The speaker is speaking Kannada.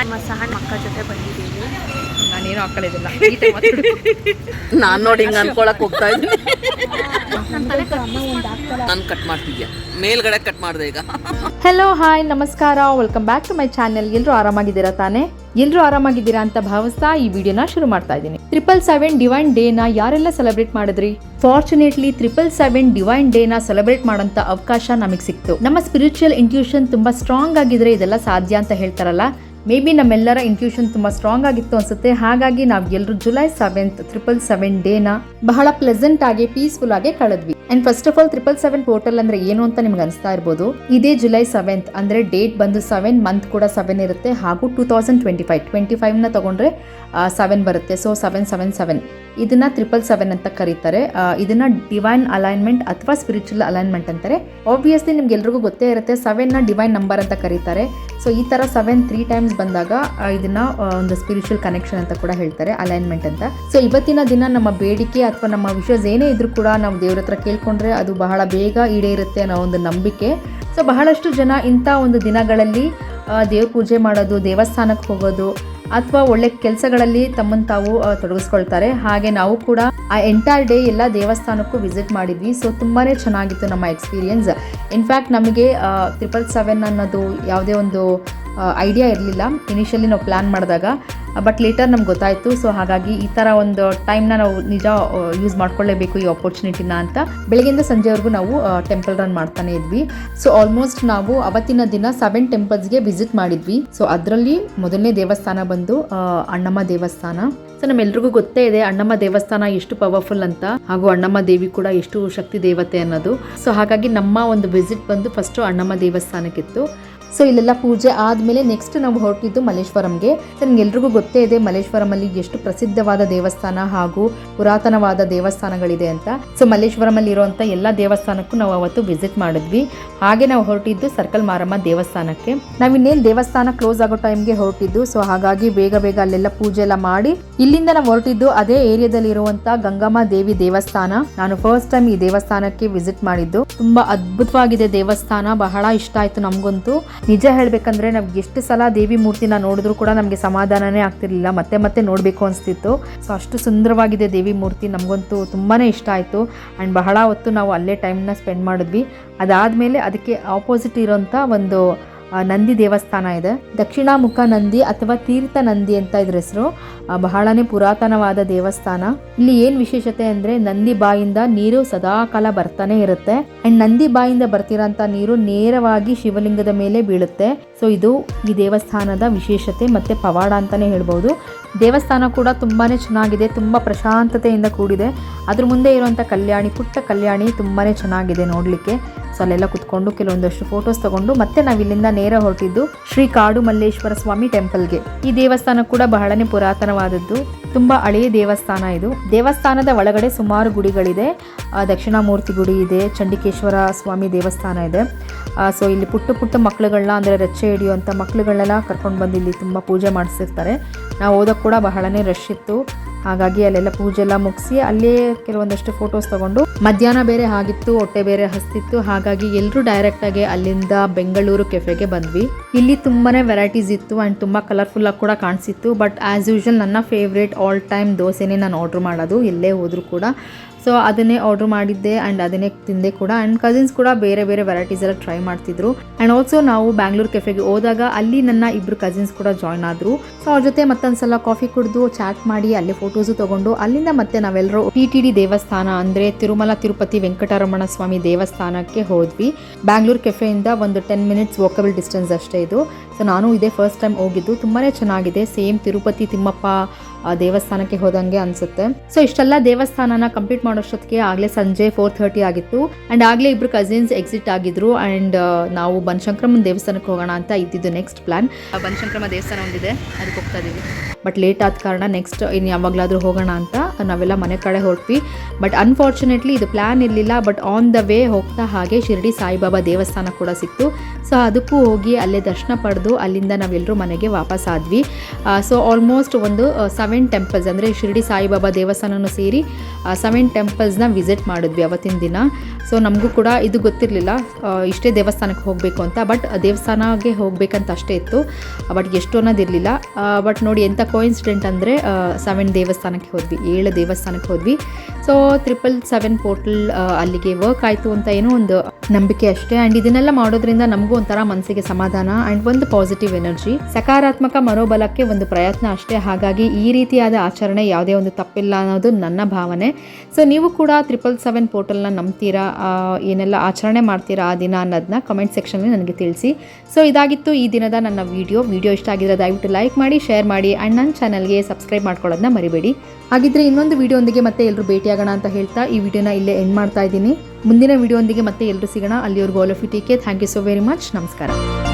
ನಮ್ಮ ಸಹನ್ ಅಕ್ಕ ಜೊತೆ ಬಂದಿದ್ದೀವಿ. ನಾನೇನು ಹಾಕೊಳ್ಳೋದಿಲ್ಲ. ನಾನು ನೋಡಿ ಹಿಂಗೆ ಅನ್ಕೊಳಕ್ ಹೋಗ್ತಾ ಇದ್ದೀನಿ. ನಾನು ಕಟ್ ಮಾಡ್ತಿದ್ಯಾ, ಮೇಲ್ಗಡೆ ಕಟ್ ಮಾಡಿದೆ ಈಗ. ಹಲೋ ಹಾಯ್ ನಮಸ್ಕಾರ, welcome back to my channel. ಎಲ್ಲರೂ ಆರಾಮಾಗಿದ್ದೀರಾ ತಾನೇ? ಎಲ್ಲರೂ ಆರಾಮಾಗಿದ್ದೀರಾ ಅಂತ ಭಾವಿಸ್ತಾ ಈ ವಿಡಿಯೋನ ಶುರು ಮಾಡ್ತಾ ಇದ್ದೀನಿ. 777 ಡಿವೈನ್ ಡೇನ ಯಾರೆಲ್ಲ ಸೆಲೆಬ್ರೇಟ್ ಮಾಡಿದ್ರಿ? ಫಾರ್ಚುನೇಟ್ಲಿ 777 ಡಿವೈನ್ ಡೇನ ಸೆಲೆಬ್ರೇಟ್ ಮಾಡೋಂಥ ಅವಕಾಶ ನಮಗೆ ಸಿಕ್ತು. ನಮ್ಮ ಸ್ಪಿರಿಚುವಲ್ ಇಂಟ್ಯೂಷನ್ ತುಂಬಾ ಸ್ಟ್ರಾಂಗ್ ಆಗಿದ್ರೆ ಇದೆಲ್ಲ ಸಾಧ್ಯ ಅಂತ ಹೇಳ್ತಾರಲ್ಲ, ಮೇ ಬಿ ನಮ್ಮೆಲ್ಲರ ಇಂಟ್ಯೂಷನ್ ತುಂಬಾ ಸ್ಟ್ರಾಂಗ್ ಆಗಿತ್ತು ಅನ್ಸುತ್ತೆ. ಹಾಗಾಗಿ ನಾವು ಎಲ್ಲರೂ ಜುಲೈ 7th 777 ಡೇನ ಬಹಳ ಪ್ಲೆಸೆಂಟ್ ಆಗಿ ಪೀಸ್ಫುಲ್ ಆಗಿ ಕಳೆದ್ವಿ. And first of all 777 portal ಅಂದ್ರೆ ಏನು ಅಂತ ನಿಮ್ಗೆ ಅನಿಸ್ತಾ ಇರ್ಬೋದು. ಇದೇ ಜುಲೈ 7th ಅಂದ್ರೆ ಡೇಟ್ ಬಂದು 7, ಮಂತ್ ಕೂಡ 7 ಇರುತ್ತೆ. ಹಾಗೂ 2025 ನ ತಗೊಂಡ್ರೆ 7 ಬರುತ್ತೆ. ಸೊ 777 ಇದನ್ನ 777 ಅಂತ ಕರೀತಾರೆ. ಇದನ್ನ ಡಿವೈನ್ ಅಲೈನ್ಮೆಂಟ್ ಅಥವಾ ಸ್ಪಿರಿಚುವಲ್ ಅಲೈನ್ಮೆಂಟ್ ಅಂತಾರೆ. ಆಬ್ವಿಯಸ್ಲಿ ನಿಮ್ಗೆ ಎಲ್ರಿಗೂ ಗೊತ್ತೇ ಇರುತ್ತೆ, 7 ನ ಡಿವೈನ್ ನಂಬರ್ ಅಂತ ಕರೀತಾರೆ. ಸೊ ಈ ತರ 7 3 ಟೈಮ್ಸ್ ಬಂದಾಗ ಇದನ್ನ ಒಂದು ಸ್ಪಿರಿಚುವಲ್ ಕನೆಕ್ಷನ್ ಅಂತ ಕೂಡ ಹೇಳ್ತಾರೆ, ಅಲೈನ್ಮೆಂಟ್ ಅಂತ. ಸೊ ಇವತ್ತಿನ ದಿನ ನಮ್ಮ ಬೇಡಿಕೆ ಅಥವಾ ನಮ್ಮ ವಿಷಯಸ್ ಏನೇ ಇದ್ರೂ ಕೂಡ ನಾವು ದೇವ್ರ ಹತ್ರ ಕೇಳ್ಕೊಂಡ್ರೆ ಅದು ಬಹಳ ಬೇಗ ಈಡೇರುತ್ತೆ ಅನ್ನೋ ಒಂದು ನಂಬಿಕೆ. ಸೊ ಬಹಳಷ್ಟು ಜನ ಇಂಥ ಒಂದು ದಿನಗಳಲ್ಲಿ ದೇವ್ರ ಪೂಜೆ ಮಾಡೋದು, ದೇವಸ್ಥಾನಕ್ಕೆ ಹೋಗೋದು ಅಥವಾ ಒಳ್ಳೆ ಕೆಲಸಗಳಲ್ಲಿ ತಮ್ಮನ್ನು ತಾವು ತೊಡಗಿಸ್ಕೊಳ್ತಾರೆ. ಹಾಗೆ ನಾವು ಕೂಡ ಆ ಎಂಟೈರ್ ಡೇ ಎಲ್ಲ ದೇವಸ್ಥಾನಕ್ಕೂ ವಿಸಿಟ್ ಮಾಡಿದ್ವಿ. ಸೊ ತುಂಬಾ ಚೆನ್ನಾಗಿತ್ತು ನಮ್ಮ ಎಕ್ಸ್ಪೀರಿಯನ್ಸ್. ಇನ್ಫ್ಯಾಕ್ಟ್ ನಮಗೆ 777 ಅನ್ನೋದು ಯಾವುದೇ ಒಂದು ಐಡಿಯಾ ಇರಲಿಲ್ಲ ಇನಿಷಿಯಲಿ ನಾವು ಪ್ಲ್ಯಾನ್ ಮಾಡಿದಾಗ, ಬಟ್ ಲೇಟರ್ ನಮ್ಗೆ ಗೊತ್ತಾಯಿತು. ಸೊ ಹಾಗಾಗಿ ಈ ಥರ ಒಂದು ಟೈಮ್ನ ನಾವು ನಿಜ ಯೂಸ್ ಮಾಡ್ಕೊಳ್ಳೇಬೇಕು ಈ ಆಪರ್ಚುನಿಟಿನ ಅಂತ ಬೆಳಗ್ಗೆಯಿಂದ ಸಂಜೆವರೆಗೂ ನಾವು ಟೆಂಪಲ್ ರನ್ ಮಾಡ್ತಾನೆ ಇದ್ವಿ. ಸೊ ಆಲ್ಮೋಸ್ಟ್ ನಾವು ಅವತ್ತಿನ ದಿನ 7 ಟೆಂಪಲ್ಸ್ಗೆ ವಿಸಿಟ್ ಮಾಡಿದ್ವಿ. ಸೊ ಅದರಲ್ಲಿ ಮೊದಲನೇ ದೇವಸ್ಥಾನ ಬಂದು ಅಣ್ಣಮ್ಮ ದೇವಸ್ಥಾನ. ಸೊ ನಮ್ಮೆಲ್ರಿಗೂ ಗೊತ್ತೇ ಇದೆ ಅಣ್ಣಮ್ಮ ದೇವಸ್ಥಾನ ಎಷ್ಟು ಪವರ್ಫುಲ್ ಅಂತ, ಹಾಗೂ ಅಣ್ಣಮ್ಮ ದೇವಿ ಕೂಡ ಎಷ್ಟು ಶಕ್ತಿ ದೇವತೆ ಅನ್ನೋದು. ಸೊ ಹಾಗಾಗಿ ನಮ್ಮ ಒಂದು ವಿಸಿಟ್ ಬಂದು ಫಸ್ಟು ಅಣ್ಣಮ್ಮ ದೇವಸ್ಥಾನಕ್ಕಿತ್ತು. ಸೊ ಇಲ್ಲೆಲ್ಲ ಪೂಜೆ ಆದಮೇಲೆ ನೆಕ್ಸ್ಟ್ ನಾವು ಹೊರಟಿದ್ದು ಮಲ್ಲೇಶ್ವರಂಗೆ. ಸೊ ನಿಮ್ಗೆಲ್ರಿಗೂ ಗೊತ್ತೇ ಇದೆ ಮಲ್ಲೇಶ್ವರಮಲ್ಲಿ ಎಷ್ಟು ಪ್ರಸಿದ್ಧವಾದ ದೇವಸ್ಥಾನ ಹಾಗೂ ಪುರಾತನವಾದ ದೇವಸ್ಥಾನಗಳಿದೆ ಅಂತ. ಸೊ ಮಲ್ಲೇಶ್ವರಮಲ್ಲಿ ಇರುವಂಥ ಎಲ್ಲ ದೇವಸ್ಥಾನಕ್ಕೂ ನಾವು ಅವತ್ತು ವಿಸಿಟ್ ಮಾಡಿದ್ವಿ. ಹಾಗೆ ನಾವು ಹೊರಟಿದ್ದು ಸರ್ಕಲ್ ಮಾರಮ್ಮ ದೇವಸ್ಥಾನಕ್ಕೆ. ನಾವಿನ್ನೇನು ದೇವಸ್ಥಾನ ಕ್ಲೋಸ್ ಆಗೋ ಟೈಮ್ಗೆ ಹೊರಟಿದ್ದು. ಸೊ ಹಾಗಾಗಿ ಬೇಗ ಬೇಗ ಅಲ್ಲೆಲ್ಲ ಪೂಜೆ ಎಲ್ಲ ಮಾಡಿ ಇಲ್ಲಿಂದ ನಾವು ಹೊರಟಿದ್ದು ಅದೇ ಏರಿಯಾದಲ್ಲಿ ಇರುವಂಥ ಗಂಗಮ್ಮ ದೇವಿ ದೇವಸ್ಥಾನ. ನಾನು ಫಸ್ಟ್ ಟೈಮ್ ಈ ದೇವಸ್ಥಾನಕ್ಕೆ ವಿಸಿಟ್ ಮಾಡಿದ್ದು. ತುಂಬಾ ಅದ್ಭುತವಾಗಿದೆ ದೇವಸ್ಥಾನ, ಬಹಳ ಇಷ್ಟ ಆಯ್ತು ನಮಗಂತೂ. ನಿಜ ಹೇಳ್ಬೇಕಂದ್ರೆ ನಮ್ಗೆ ಎಷ್ಟು ಸಲ ದೇವಿ ಮೂರ್ತಿನ ನೋಡಿದ್ರು ಕೂಡ ನಮಗೆ ಸಮಾಧಾನನೇ ಆಗ್ತಿರ್ಲಿಲ್ಲ, ಮತ್ತೆ ಮತ್ತೆ ನೋಡಬೇಕು ಅನಿಸ್ತಿತ್ತು. ಸೊ ಅಷ್ಟು ಸುಂದರವಾಗಿದೆ ದೇವಿ ಮೂರ್ತಿ, ನಮಗಂತೂ ತುಂಬಾ ಇಷ್ಟ ಆಯಿತು. ಆ್ಯಂಡ್ ಬಹಳ ಹೊತ್ತು ನಾವು ಅಲ್ಲೇ ಟೈಮ್ನ ಸ್ಪೆಂಡ್ ಮಾಡಿದ್ವಿ. ಅದಾದಮೇಲೆ ಅದಕ್ಕೆ ಆಪೋಸಿಟ್ ಇರೋಂಥ ಒಂದು ನಂದಿ ದೇವಸ್ಥಾನ ಇದೆ, ದಕ್ಷಿಣಾಮುಖ ನಂದಿ ಅಥವಾ ತೀರ್ಥ ನಂದಿ ಅಂತ ಇದ್ರ ಹೆಸರು. ಬಹಳನೇ ಪುರಾತನವಾದ ದೇವಸ್ಥಾನ. ಇಲ್ಲಿ ಏನ್ ವಿಶೇಷತೆ ಅಂದ್ರೆ ನಂದಿ ಬಾಯಿಂದ ನೀರು ಸದಾಕಾಲ ಬರ್ತಾನೆ ಇರುತ್ತೆ. ಅಂಡ್ ನಂದಿ ಬಾಯಿಂದ ಬರ್ತಿರೋಂಥ ನೀರು ನೇರವಾಗಿ ಶಿವಲಿಂಗದ ಮೇಲೆ ಬೀಳುತ್ತೆ. ಸೊ ಇದು ಈ ದೇವಸ್ಥಾನದ ವಿಶೇಷತೆ ಮತ್ತೆ ಪವಾಡ ಅಂತಾನೆ ಹೇಳ್ಬೋದು. ದೇವಸ್ಥಾನ ಕೂಡ ತುಂಬಾನೇ ಚೆನ್ನಾಗಿದೆ, ತುಂಬಾ ಪ್ರಶಾಂತತೆಯಿಂದ ಕೂಡಿದೆ. ಅದ್ರ ಮುಂದೆ ಇರುವಂಥ ಕಲ್ಯಾಣಿ, ಪುಟ್ಟ ಕಲ್ಯಾಣಿ ತುಂಬಾನೇ ಚೆನ್ನಾಗಿದೆ ನೋಡ್ಲಿಕ್ಕೆ. ಸೊ ಅಲ್ಲೆಲ್ಲ ಕುತ್ಕೊಂಡು ಕೆಲವೊಂದಷ್ಟು ಫೋಟೋಸ್ ತಗೊಂಡು ಮತ್ತೆ ನಾವು ಇಲ್ಲಿಂದ ನೇರ ಹೊರಟಿದ್ದು ಶ್ರೀ ಕಾಡು ಮಲ್ಲೇಶ್ವರ ಸ್ವಾಮಿ ಟೆಂಪಲ್ಗೆ. ಈ ದೇವಸ್ಥಾನ ಕೂಡ ಬಹಳನೇ ಪುರಾತನವಾದದ್ದು, ತುಂಬಾ ಹಳೆಯ ದೇವಸ್ಥಾನ ಇದು. ದೇವಸ್ಥಾನದ ಒಳಗಡೆ ಸುಮಾರು ಗುಡಿಗಳಿದೆ. ದಕ್ಷಿಣಾಮೂರ್ತಿ ಗುಡಿ ಇದೆ, ಚಂಡಿಕೇಶ್ವರ ಸ್ವಾಮಿ ದೇವಸ್ಥಾನ ಇದೆ. ಸೊ ಇಲ್ಲಿ ಪುಟ್ಟ ಪುಟ್ಟ ಮಕ್ಕಳುಗಳನ್ನ ಅಂದರೆ ರಚ್ಚೆ ಹಿಡಿಯುವಂಥ ಮಕ್ಕಳುಗಳನ್ನೆಲ್ಲ ಕರ್ಕೊಂಡು ಬಂದು ಇಲ್ಲಿ ತುಂಬ ಪೂಜೆ ಮಾಡಿಸಿರ್ತಾರೆ. ನಾವು ಓದೋಕ್ಕೆ ಕೂಡ ಬಹಳನೇ ರಶ್ ಇತ್ತು. ಹಾಗಾಗಿ ಅಲ್ಲೆಲ್ಲ ಪೂಜೆ ಎಲ್ಲ ಮುಗಿಸಿ ಅಲ್ಲೇ ಕೆಲವೊಂದಷ್ಟು ಫೋಟೋಸ್ ತಗೊಂಡು, ಮಧ್ಯಾಹ್ನ ಬೇರೆ ಆಗಿತ್ತು, ಹೊಟ್ಟೆ ಬೇರೆ ಹಸ್ತಿತ್ತು. ಹಾಗಾಗಿ ಎಲ್ಲರೂ ಡೈರೆಕ್ಟಾಗಿ ಅಲ್ಲಿಂದ ಬೆಂಗಳೂರು ಕೆಫೆಗೆ ಬಂದ್ವಿ. ಇಲ್ಲಿ ತುಂಬಾ ವೆರೈಟೀಸ್ ಇತ್ತು ಆ್ಯಂಡ್ ತುಂಬ ಕಲರ್ಫುಲ್ ಆಗಿ ಕೂಡ ಕಾಣಿಸಿತ್ತು. ಬಟ್ ಆ್ಯಸ್ ಯೂಶುವಲ್ ನನ್ನ ಫೇವ್ರೇಟ್ ಆಲ್ ಟೈಮ್ ದೋಸೆನೇ ನಾನು ಆರ್ಡ್ರ್ ಮಾಡೋದು ಎಲ್ಲೇ ಹೋದರೂ ಕೂಡ. ಸೊ ಅದನ್ನೇ ಆರ್ಡ್ರ್ ಮಾಡಿದ್ದೆ ಆ್ಯಂಡ್ ಅದನ್ನೇ ತಿಂದೆ ಕೂಡ. ಆ್ಯಂಡ್ ಕಸಿನ್ಸ್ ಕೂಡ ಬೇರೆ ಬೇರೆ ವೆರೈಟೀಸ್ ಎಲ್ಲ ಟ್ರೈ ಮಾಡ್ತಿದ್ರು. ಆ್ಯಂಡ್ ಆಲ್ಸೋ ನಾವು ಬ್ಯಾಂಗ್ಳೂರು ಕೆಫೆಗೆ ಹೋದಾಗ ಅಲ್ಲಿ ನನ್ನ ಇಬ್ಬರು ಕಸಿನ್ಸ್ ಕೂಡ ಜಾಯ್ನ್ ಆದರು. ಸೊ ಅವ್ರ ಜೊತೆ ಮತ್ತೊಂದ್ಸಲ ಕಾಫಿ ಕುಡಿದು ಚಾಟ್ ಮಾಡಿ ಅಲ್ಲೇ ಫೋಟೋಸು ತೊಗೊಂಡು ಅಲ್ಲಿಂದ ಮತ್ತೆ ನಾವೆಲ್ಲರೂ TTD ದೇವಸ್ಥಾನ ಅಂದರೆ ತಿರುಮಲ ತಿರುಪತಿ ವೆಂಕಟರಮಣ ಸ್ವಾಮಿ ದೇವಸ್ಥಾನಕ್ಕೆ ಹೋದ್ವಿ. ಬ್ಯಾಂಗ್ಳೂರು ಕೆಫೆಯಿಂದ ಒಂದು 10 ಮಿನಿಟ್ಸ್ ವಾಕಬಲ್ ಡಿಸ್ಟೆನ್ಸ್ ಅಷ್ಟೇ ಇದು. ಸೊ ನಾನು ಇದೇ ಫಸ್ಟ್ ಟೈಮ್ ಹೋಗಿದ್ದು, ತುಂಬಾ ಚೆನ್ನಾಗಿದೆ. ಸೇಮ್ ತಿರುಪತಿ ತಿಮ್ಮಪ್ಪ ದೇವಸ್ಥಾನಕ್ಕೆ ಹೋದಂಗೆ ಅನ್ಸುತ್ತೆ. ಸೊ ಇಷ್ಟೆಲ್ಲ ದೇವಸ್ಥಾನನ ಕಂಪ್ಲೀಟ್ ಮಾಡೋಷ್ಟೊತ್ತಿಗೆ ಆಗಲೇ ಸಂಜೆ 4:30 ಆಗಿತ್ತು. ಆ್ಯಂಡ್ ಆಗಲೇ ಇಬ್ಬರು ಕಸಿನ್ಸ್ ಎಕ್ಸಿಟ್ ಆಗಿದ್ರು. ಆ್ಯಂಡ್ ನಾವು ಬನಶಂಕರಮ್ಮನ ದೇವಸ್ಥಾನಕ್ಕೆ ಹೋಗೋಣ ಅಂತ ಇದ್ದಿದ್ದು ನೆಕ್ಸ್ಟ್ ಪ್ಲಾನ್. ಬನಶಂಕರಮ್ಮ ದೇವಸ್ಥಾನ ಒಂದಿದೆ, ಅದಕ್ಕೆ ಹೋಗ್ತಾ ಇದ್ದೀವಿ. ಬಟ್ ಲೇಟ್ ಆದ ಕಾರಣ ನೆಕ್ಸ್ಟ್ ಇನ್ನು ಯಾವಾಗಲಾದರೂ ಹೋಗೋಣ ಅಂತ ನಾವೆಲ್ಲ ಮನೆ ಕಡೆ ಹೊರಟ್ವಿ. ಬಟ್ ಅನ್ಫಾರ್ಚುನೇಟ್ಲಿ ಇದು ಪ್ಲ್ಯಾನ್ ಇರಲಿಲ್ಲ. ಬಟ್ ಆನ್ ದ ವೇ ಹೋಗ್ತಾ ಹಾಗೆ ಶಿರಡಿ ಸಾಯಿಬಾಬಾ ದೇವಸ್ಥಾನ ಕೂಡ ಸಿಕ್ತು. ಸೊ ಅದಕ್ಕೂ ಹೋಗಿ ಅಲ್ಲೇ ದರ್ಶನ ಪಡೆದು ಅಲ್ಲಿಂದ ನಾವೆಲ್ಲರೂ ಮನೆಗೆ ವಾಪಸ್ ಆದ್ವಿ. ಸೊ ಆಲ್ಮೋಸ್ಟ್ ಒಂದು 7 ಟೆಂಪಲ್ಸ್ ಅಂದರೆ ಶಿರಡಿ ಸಾಯಿಬಾಬಾ ದೇವಸ್ಥಾನನೂ ಸೇರಿ 7 ಟೆಂಪಲ್ಸ್ನ ವಿಸಿಟ್ ಮಾಡಿದ್ವಿ ಅವತ್ತಿನ ದಿನ. ಸೊ ನಮಗೂ ಕೂಡ ಇದು ಗೊತ್ತಿರಲಿಲ್ಲ ಇಷ್ಟೇ ದೇವಸ್ಥಾನಕ್ಕೆ ಹೋಗಬೇಕು ಅಂತ. ಬಟ್ ದೇವಸ್ಥಾನಕ್ಕೆ ಹೋಗಬೇಕಂತ ಅಷ್ಟೇ ಇತ್ತು. ಬಟ್ ಎಷ್ಟು ಅನ್ನೋದಿರಲಿಲ್ಲ. ಬಟ್ ನೋಡಿ ಎಂಥ ಕೋಇನ್ಸಿಡೆಂಟ್ ಅಂದರೆ 7 ದೇವಸ್ಥಾನಕ್ಕೆ ಹೋದ್ವಿ, 7 ದೇವಸ್ಥಾನಕ್ಕೆ ಹೋದ್ವಿ. ಸೊ 777 ಪೋರ್ಟಲ್ ಅಲ್ಲಿಗೆ ವರ್ಕ್ ಆಯಿತು ಅಂತ ಏನೋ ಒಂದು ನಂಬಿಕೆ ಅಷ್ಟೇ. ಆ್ಯಂಡ್ ಇದನ್ನೆಲ್ಲ ಮಾಡೋದ್ರಿಂದ ನಮಗೂ ಒಂಥರ ಮನಸ್ಸಿಗೆ ಸಮಾಧಾನ ಆ್ಯಂಡ್ ಒಂದು ಪಾಸಿಟಿವ್ ಎನರ್ಜಿ, ಸಕಾರಾತ್ಮಕ ಮನೋಬಲಕ್ಕೆ ಒಂದು ಪ್ರಯತ್ನ ಅಷ್ಟೇ. ಹಾಗಾಗಿ ಈ ರೀತಿಯಾದ ಆಚರಣೆ ಯಾವುದೇ ಒಂದು ತಪ್ಪಿಲ್ಲ ಅನ್ನೋದು ನನ್ನ ಭಾವನೆ. ಸೊ ನೀವು ಕೂಡ 777 ಪೋರ್ಟಲ್ನ ನಂಬ್ತೀರಾ, ಏನೆಲ್ಲ ಆಚರಣೆ ಮಾಡ್ತೀರಾ ಆ ದಿನ ಅನ್ನೋದನ್ನ ಕಮೆಂಟ್ ಸೆಕ್ಷನಲ್ಲಿ ನನಗೆ ತಿಳಿಸಿ. ಸೊ ಇದಾಗಿತ್ತು ಈ ದಿನದ ನನ್ನ ವಿಡಿಯೋ ಇಷ್ಟ ಆಗಿದ್ರೆ ದಯವಿಟ್ಟು ಲೈಕ್ ಮಾಡಿ, ಶೇರ್ ಮಾಡಿ ಆ್ಯಂಡ್ ನನ್ನ ಚಾನಲ್ಗೆ ಸಬ್ಸ್ಕ್ರೈಬ್ ಮಾಡ್ಕೊಳ್ಳೋದನ್ನ ಮರಿಬೇಡಿ. ಹಾಗಿದ್ರೆ ಇನ್ನೊಂದು ವಿಡಿಯೋಂದಿಗೆ ಮತ್ತೆ ಎಲ್ಲರೂ ಭೇಟಿಯಾಗೋಣ ಅಂತ ಹೇಳ್ತಾ ಈ ವಿಡಿಯೋನ ಇಲ್ಲೇ ಎಂಡ್ ಮಾಡ್ತಾ ಇದ್ದೀನಿ. ಮುಂದಿನ ವಿಡಿಯೋಂದಿಗೆ ಮತ್ತೆ ಎಲ್ಲರೂ ಸಿಗೋಣ. ಅಲ್ಲಿವರೆಗೂ all of you take care. Thank you so very much. ನಮಸ್ಕಾರ.